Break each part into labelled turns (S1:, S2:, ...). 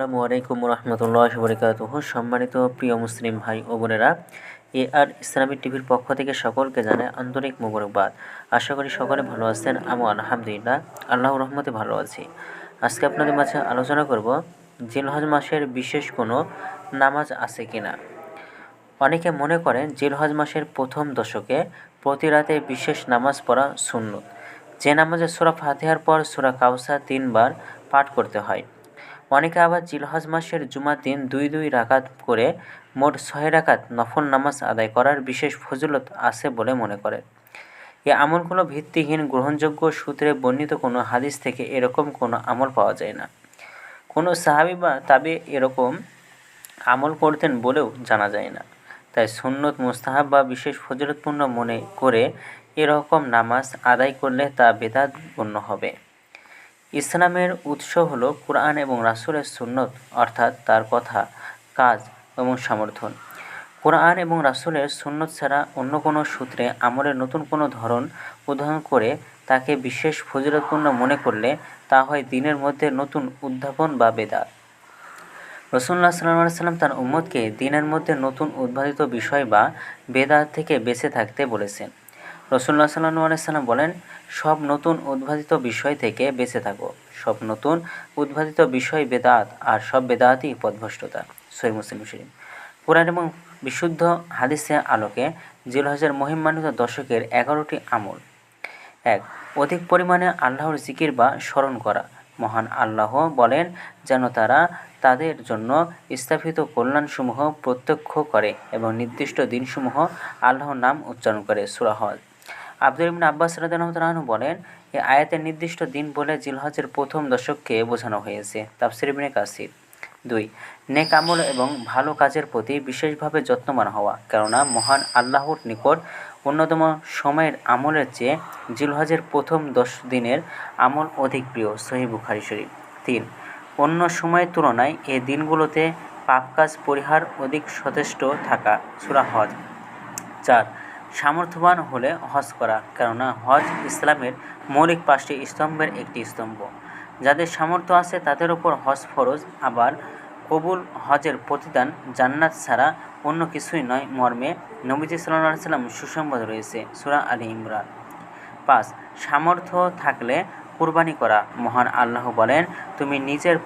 S1: আসসালামু আলাইকুম রহমতুল্লাহি ওয়া বারাকাতুহু। সম্মানিত প্রিয় মুসলিম ভাই ও বোনেরা, আর ইসলামী টিভির পক্ষ থেকে সকলকে জানাই আন্তরিক মোবারকবাদ। আশা করি সকলে ভালো আছেন। আমি আলহামদুলিল্লাহ আল্লাহর রহমতে ভালো আছি। আজকে আপনাদের মাঝে আলোচনা করব জিলহজ মাসের বিশেষ কোনো নামাজ আছে কিনা। অনেকে মনে করেন জিলহজ মাসের প্রথম দশকে প্রতি রাতে বিশেষ নামাজ পড়া সুন্নত, যে নামাজে সূরা ফাতিহার পর সূরা কাউসার 3 বার পাঠ করতে হয়। অনেকে আবার জিলহজ মাসের জুমার দিন 2 রাকাত করে মোট 6 রাকাত নফল নামাজ আদায় করার বিশেষ ফজিলত আছে বলে মনে করেন। এ আমলগুলো ভিত্তিহীন, গ্রহণযোগ্য সূত্রে বর্ণিত কোনো হাদিস থেকে এরকম কোনো আমল পাওয়া যায় না। কোনো সাহাবী বা তাবে এরকম আমল করতেন বলেও জানা যায় না। তাই সুন্নত, মুস্তাহাব বা বিশেষ ফজিলতপূর্ণ মনে করে এরকম নামাজ আদায় করলে তা বেদাত গণ্য হবে। ইসলামের উৎস হলো কুরআন এবং রাসূলের সুন্নত, অর্থাৎ তার কথা, কাজ এবং সমর্থন। কুরআন এবং রাসূলের সুন্নত ছাড়া অন্য কোনো সূত্রে আমলের নতুন কোনো ধরন উদ্ভাবন করে তাকে বিশেষ ফজিলতপূর্ণ মনে করলে তা হয় দ্বীনের মধ্যে নতুন উদ্ভাবন বা বেদাত। রাসূলুল্লাহ সাল্লাল্লাহু আলাইহি ওয়াসাল্লাম তার উম্মতকে দ্বীনের মধ্যে নতুন উদ্ভাবিত বিষয় বা বেদাত থেকে বেঁচে থাকতে বলেছেন। রাসূলুল্লাহ সাল্লাল্লাহু আলাইহি ওয়াসাল্লাম বলেন, সব নতুন উদ্ভাবিত বিষয় থেকে বেঁচে থাকো। সব নতুন উদ্ভাবিত বিষয় বেদাত, আর সব বেদাতই পথভ্রষ্টতা। সহিহ মুসলিম শরীফ। কুরআন এবং বিশুদ্ধ হাদিসের আলোকে জিলহজের মহিমান্বিত দশকের 11টি আমল। 1. অধিক পরিমাণে আল্লাহর জিকির বা স্মরণ করা। মহান আল্লাহ বলেন যেন তারা তাদের জন্য স্থাপিত কল্যাণসমূহ প্রত্যক্ষ করে এবং নির্দিষ্ট দিনসমূহ আল্লাহর নাম উচ্চারণ করে। সূরা হজ। আব্দুল্লাহ ইবনে আব্বাস রাদিয়াল্লাহু তাআলা আনহু বলেন, এই আয়াতের নির্দিষ্ট দিন বলে জিলহজের প্রথম দশককে বোঝানো হয়েছে। তাফসীর ইবনে কাসির। 2. নেক আমল এবং ভালো কাজের প্রতি বিশেষভাবে যত্নবান হওয়া, কেননা মহান আল্লাহর নিকট অন্যতম সময়ের আমলের চেয়ে জিলহজের প্রথম 10 দিনের আমল অধিক প্রিয়। সহিহ বুখারী শরীফ। 3. অন্য সময়ের তুলনায় এ দিনগুলোতে পাপ কাজ পরিহার অধিক সচেষ্ট থাকা। সূরা হজ। 4. সামর্থ্যবান হলে হজ করা, কেননা হজ ইসলামের মৌলিক 5টি স্তম্ভের একটি স্তম্ভ। যাদের সামর্থ্য আছে তাদের ওপর হজ ফরজ, আবার কবুল হজের প্রতিদান জান্নাত ছাড়া অন্য কিছুই নয় মর্মে নবীজি সাল্লাল্লাহু আলাইহি ওয়াসাল্লাম সুসংবাদ রয়েছে। সূরা আলী ইমরান। 5. সামর্থ্য থাকলে কুরবানি করা। মহান আল্লাহ বলেন, তুমি নিজের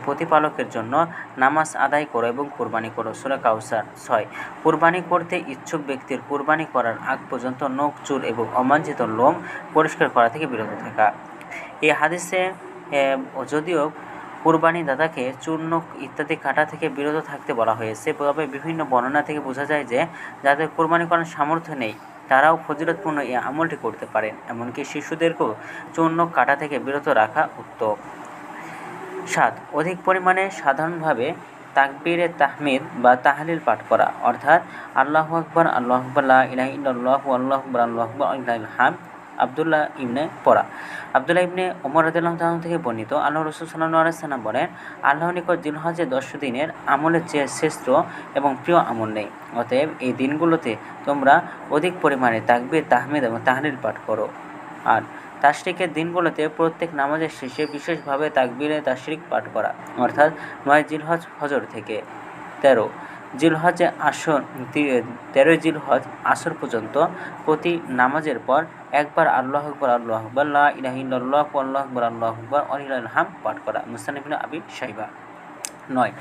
S1: প্রতিপালকের জন্য নামাজ আদায় করো এবং কুরবানি করো। সূরা কাউসার। 6. কুরবানি করতে ইচ্ছুক ব্যক্তির কুরবানি করার আগ পর্যন্ত নখ, চুল এবং অবাঞ্ছিত লোম পরিষ্কার করা থেকে বিরত থাকা। এই হাদিসে যদিও কুরবানি দাতাকে চুল, নখ ইত্যাদি কাটা থেকে বিরত থাকতে বলা হয়েছে, তবে বিভিন্ন বর্ণনা থেকে বোঝা যায় যে যাদের কুরবানি করার সামর্থ্য নেই তারাও ফজিলতপূর্ণ এই আমলটি করতে পারেন। এমনকি শিশুদেরকেও চুল, নখ কাটা থেকে বিরত রাখা উত্তম। 7. অধিক পরিমাণে সাধারণভাবে তাকবীরে তাহমিদ বা তাহলিল পাঠ করা, অর্থাৎ আল্লাহু আকবার, আল্লাহু আকবার, লা ইলাহা ইল্লাল্লাহু, আল্লাহু আকবার, আল্লাহু আকবার, ওয়ালিল্লাহিল হামদ আব্দুল্লাহ ইবনে ওমর রাদিয়াল্লাহু তাআলা থেকে বর্ণিত, আল্লাহ রাসূল সাল্লাল্লাহু আলাইহি ওয়াসাল্লাম বলেন, আল্লাহর নিকট জিলহজের 10 দিনের আমলের চেয়ে শ্রেষ্ঠ এবং প্রিয় আমল নেই। অতএব এই দিনগুলোতে তোমরা অধিক পরিমাণে তাকবীর, তাহমিদ এবং তাহলিল পাঠ করো। আর তাশরিকের দিনগুলোতে প্রত্যেক নামাজের শেষে বিশেষভাবে তাকবীরে তাশরিক পাঠ করা, অর্থাৎ 9 জিলহজ ফজর থেকে 13 জিলহজ আসর পর্যন্ত প্রতি নামাজের পর একবার আল্লাহু আকবার, আল্লাহু আকবার, লা ইলাহা ইল্লাল্লাহু, আল্লাহু আকবার, আল্লাহু আকবার, ওয়ালিল্লাহিল হামদ পাঠ করা। মুসনাদ ইবনে আবি শাইবা। 9.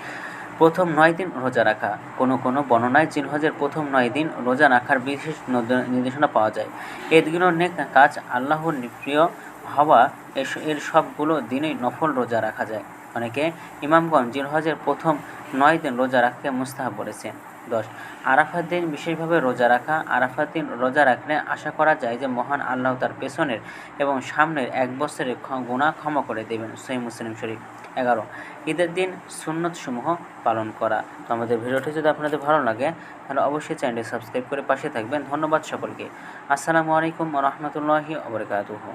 S1: প্রথম 9 দিন রোজা রাখা। কোনো কোনো বর্ণনায় জিলহজের প্রথম 9 দিন রোজা রাখার বিশেষ নির্দেশনা পাওয়া যায়। এই দিনের নেক কাজ আল্লাহর প্রিয় হওয়া এর সবগুলো দিনেই নফল রোজা রাখা যায়। অনেকে ইমামগণ জিলহজের প্রথম 9 দিন রোজা রাখতে মুস্তাহাব বলেছেন। 10. আরাফাত দিন বিশেষভাবে রোজা রাখা। আরাফাত দিন রোজা রাখলে আশা করা যায় যে মহান আল্লাহ তার পেছনের এবং সামনের 1 বছরের গুনাহ ক্ষমা করে দেবেন। সহিহ মুসলিম শরীফ। 11. ঈদের দিন সুন্নতসমূহ পালন করা। তো আমাদের ভিডিওটি যদি আপনাদের ভালো লাগে তাহলে অবশ্যই চ্যানেলটি সাবস্ক্রাইব করে পাশে থাকবেন। ধন্যবাদ সকলকে। আসসালামু আলাইকুম ওয়া রাহমাতুল্লাহি ওয়া বারাকাতুহু।